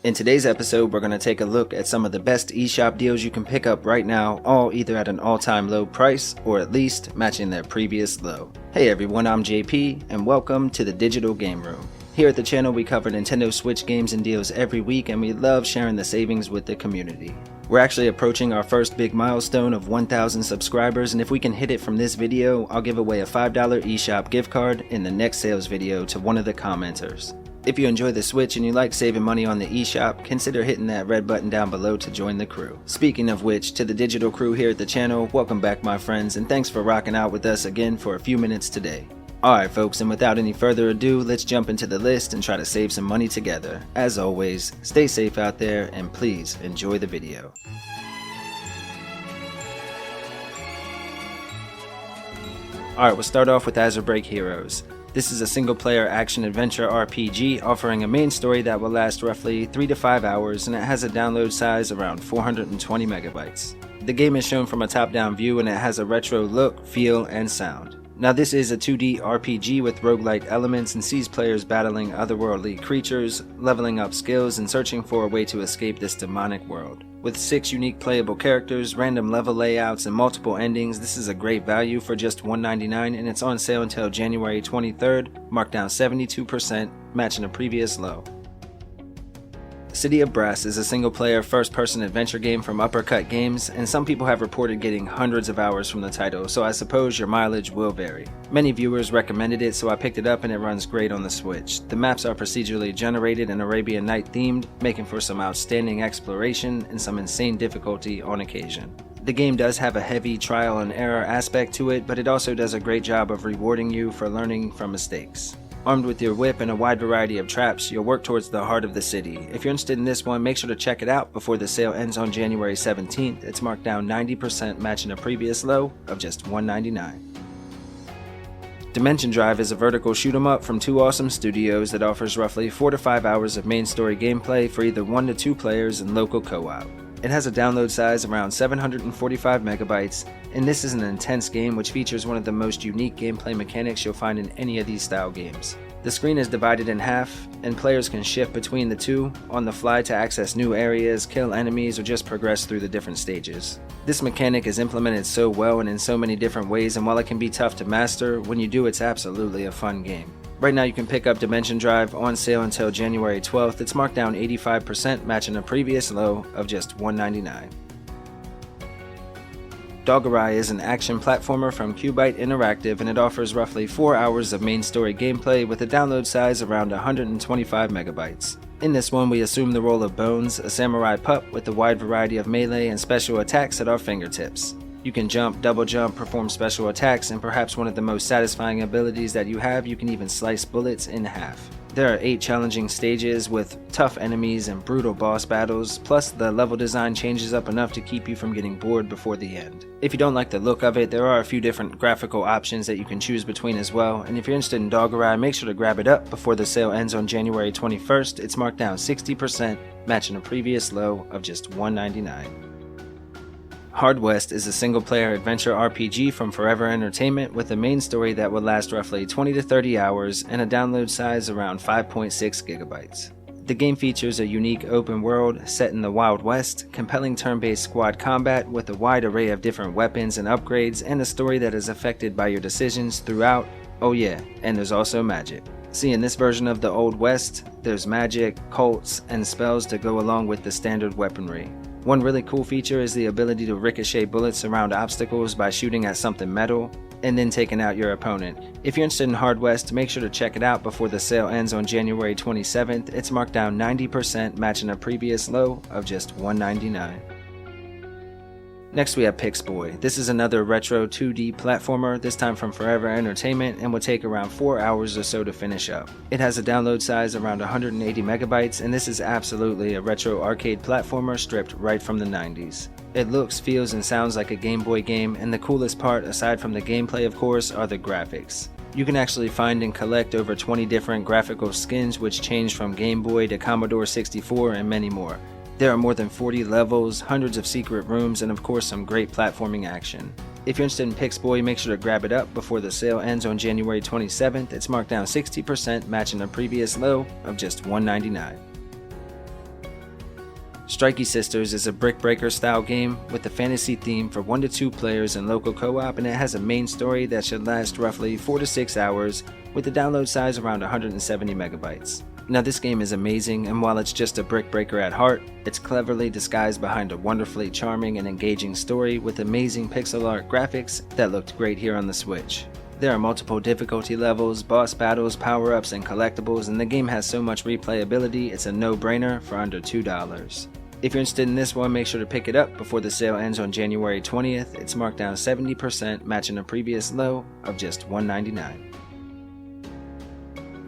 In today's episode, we're going to take a look at some of the best eShop deals you can pick up right now, all either at an all-time low price or at least matching their previous low. Hey everyone, I'm JP and welcome to the Digital Game Room. Here at the channel, we cover Nintendo Switch games and deals every week, and we love sharing the savings with the community. We're actually approaching our first big milestone of 1,000 subscribers, and if we can hit it from this video, I'll give away a $5 eShop gift card in the next sales video to one of the commenters. If you enjoy the Switch and you like saving money on the eShop, consider hitting that red button down below to join the crew. Speaking of which, to the digital crew here at the channel, welcome back my friends, and thanks for rocking out with us again for a few minutes today. Alright folks, and without any further ado, let's jump into the list and try to save some money together. As always, stay safe out there and please enjoy the video. Alright, we'll start off with Azurebreak Heroes. This is a single-player action-adventure RPG offering a main story that will last roughly 3 to 5 hours, and it has a download size around 420 megabytes. The game is shown from a top-down view and it has a retro look, feel, and sound. Now this is a 2D RPG with roguelike elements and sees players battling otherworldly creatures, leveling up skills, and searching for a way to escape this demonic world. With 6 unique playable characters, random level layouts, and multiple endings, this is a great value for just $1.99, and it's on sale until January 23rd, marked down 72%, matching a previous low. City of Brass is a single-player first-person adventure game from Uppercut Games, and some people have reported getting hundreds of hours from the title, so I suppose your mileage will vary. Many viewers recommended it, so I picked it up and it runs great on the Switch. The maps are procedurally generated and Arabian Night themed, making for some outstanding exploration and some insane difficulty on occasion. The game does have a heavy trial and error aspect to it, but it also does a great job of rewarding you for learning from mistakes. Armed with your whip and a wide variety of traps, you'll work towards the heart of the city. If you're interested in this one, make sure to check it out before the sale ends on January 17th. It's marked down 90%, matching a previous low of just $1.99. Dimension Drive is a vertical shoot-'em-up from two awesome studios that offers roughly 4 to 5 hours of main story gameplay for either 1 to 2 players and local co-op. It has a download size around 745 megabytes, and this is an intense game which features one of the most unique gameplay mechanics you'll find in any of these style games. The screen is divided in half, and players can shift between the two on the fly to access new areas, kill enemies, or just progress through the different stages. This mechanic is implemented so well and in so many different ways, and while it can be tough to master, when you do it's absolutely a fun game. Right now you can pick up Dimension Drive on sale until January 12th. It's marked down 85%, matching a previous low of just $1.99. Dogurai is an action platformer from Cubite Interactive, and it offers roughly 4 hours of main story gameplay with a download size around 125 megabytes. In this one, we assume the role of Bones, a samurai pup with a wide variety of melee and special attacks at our fingertips. You can jump, double jump, perform special attacks, and perhaps one of the most satisfying abilities that you have, you can even slice bullets in half. There are 8 challenging stages with tough enemies and brutal boss battles, plus the level design changes up enough to keep you from getting bored before the end. If you don't like the look of it, there are a few different graphical options that you can choose between as well, and if you're interested in Dogurai, make sure to grab it up before the sale ends on January 21st. It's marked down 60%, matching a previous low of just $1.99. Hard West is a single-player adventure RPG from Forever Entertainment with a main story that will last roughly 20 to 30 hours and a download size around 5.6 gigabytes. The game features a unique open world set in the Wild West, compelling turn-based squad combat with a wide array of different weapons and upgrades, and a story that is affected by your decisions throughout. Oh yeah, and there's also magic. See, in this version of the Old West, there's magic, cults, and spells to go along with the standard weaponry. One really cool feature is the ability to ricochet bullets around obstacles by shooting at something metal and then taking out your opponent. If you're interested in Hard West, make sure to check it out before the sale ends on January 27th. It's marked down 90%, matching a previous low of just $1.99. Next we have Pixboy. This is another retro 2D platformer, this time from Forever Entertainment, and will take around 4 hours or so to finish up. It has a download size around 180 megabytes, and this is absolutely a retro arcade platformer stripped right from the 90s. It looks, feels, and sounds like a Game Boy game, and the coolest part, aside from the gameplay of course, are the graphics. You can actually find and collect over 20 different graphical skins which change from Game Boy to Commodore 64 and many more. There are more than 40 levels, hundreds of secret rooms, and of course some great platforming action. If you're interested in Pixboy, make sure to grab it up before the sale ends on January 27th. It's marked down 60%, matching the previous low of just $1.99. Strikey Sisters is a brick breaker style game with a fantasy theme for 1 to 2 players in local co-op, and it has a main story that should last roughly 4 to 6 hours with a download size around 170 megabytes. Now this game is amazing, and while it's just a brick breaker at heart, it's cleverly disguised behind a wonderfully charming and engaging story with amazing pixel art graphics that looked great here on the Switch. There are multiple difficulty levels, boss battles, power-ups, and collectibles, and the game has so much replayability it's a no-brainer for under $2. If you're interested in this one, make sure to pick it up before the sale ends on January 20th. It's marked down 70%, matching a previous low of just $199.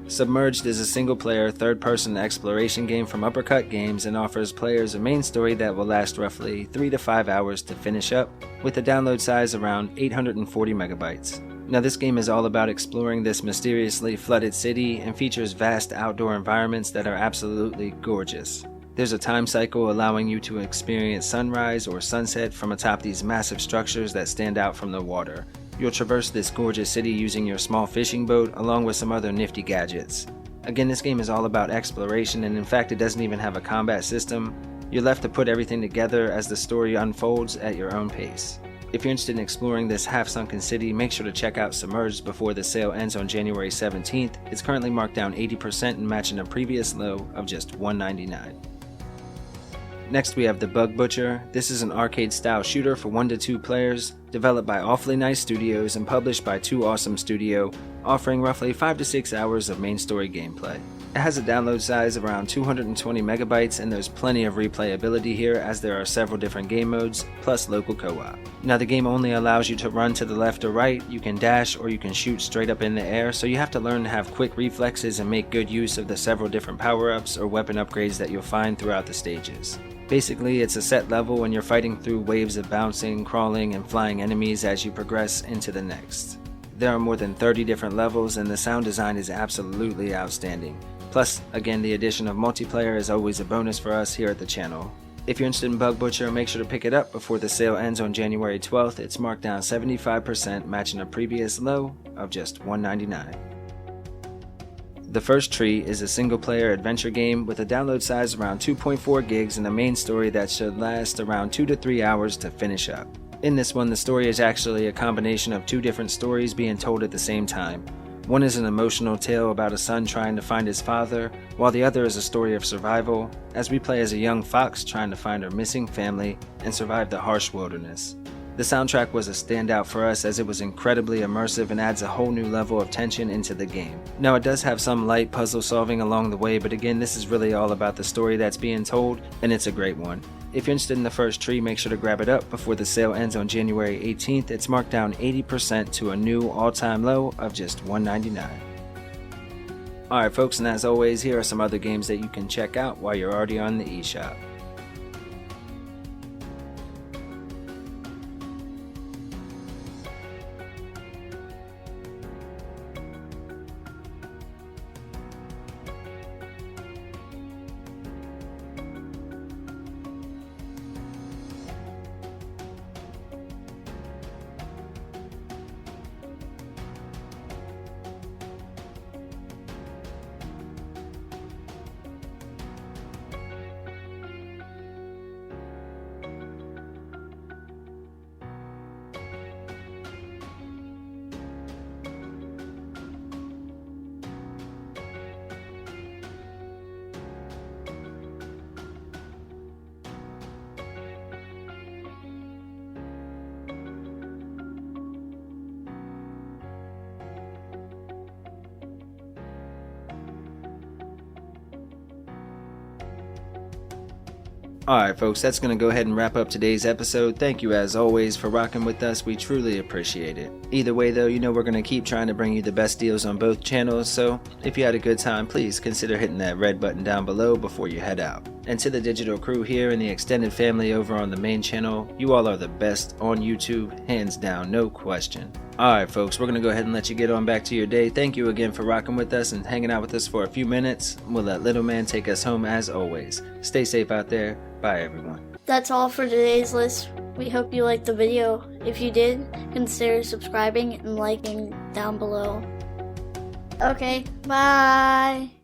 Submerged is a single-player, third-person exploration game from Uppercut Games and offers players a main story that will last roughly 3 to 5 hours to finish up, with a download size around 840 megabytes. Now this game is all about exploring this mysteriously flooded city and features vast outdoor environments that are absolutely gorgeous. There's a time cycle allowing you to experience sunrise or sunset from atop these massive structures that stand out from the water. You'll traverse this gorgeous city using your small fishing boat along with some other nifty gadgets. Again, this game is all about exploration, and in fact it doesn't even have a combat system. You're left to put everything together as the story unfolds at your own pace. If you're interested in exploring this half-sunken city, make sure to check out Submerged before the sale ends on January 17th. It's currently marked down 80% and matching a previous low of just $199. Next we have The Bug Butcher. This is an arcade-style shooter for 1 to 2 players, developed by Awfully Nice Studios and published by Two Awesome Studio, offering roughly 5 to 6 hours of main story gameplay. It has a download size around 220 megabytes, and there's plenty of replayability here as there are several different game modes, plus local co-op. Now the game only allows you to run to the left or right, you can dash or you can shoot straight up in the air, so you have to learn to have quick reflexes and make good use of the several different power-ups or weapon upgrades that you'll find throughout the stages. Basically, it's a set level and you're fighting through waves of bouncing, crawling, and flying enemies as you progress into the next. There are more than 30 different levels, and the sound design is absolutely outstanding. Plus, again, the addition of multiplayer is always a bonus for us here at the channel. If you're interested in Bug Butcher, make sure to pick it up before the sale ends on January 12th. It's marked down 75%, matching a previous low of just $199. The First Tree is a single-player adventure game with a download size around 2.4 gigs and a main story that should last around 2 to 3 hours to finish up. In this one, the story is actually a combination of 2 different stories being told at the same time. One is an emotional tale about a son trying to find his father, while the other is a story of survival, as we play as a young fox trying to find her missing family and survive the harsh wilderness. The soundtrack was a standout for us as it was incredibly immersive and adds a whole new level of tension into the game. Now it does have some light puzzle solving along the way, but again, this is really all about the story that's being told, and it's a great one. If you're interested in The First Tree, make sure to grab it up before the sale ends on January 18th. It's marked down 80% to a new all-time low of just $199. Alright folks, and as always, here are some other games that you can check out while you're already on the eShop. Alright folks, that's going to go ahead and wrap up today's episode. Thank you as always for rocking with us, we truly appreciate it. Either way though, you know we're going to keep trying to bring you the best deals on both channels, so if you had a good time, please consider hitting that red button down below before you head out. And to the digital crew here and the extended family over on the main channel, you all are the best on YouTube, hands down, no question. Alright folks, we're going to go ahead and let you get on back to your day. Thank you again for rocking with us and hanging out with us for a few minutes. We'll let Little Man take us home as always. Stay safe out there. Bye everyone. That's all for today's list. We hope you liked the video. If you did, consider subscribing and liking down below. Okay, bye!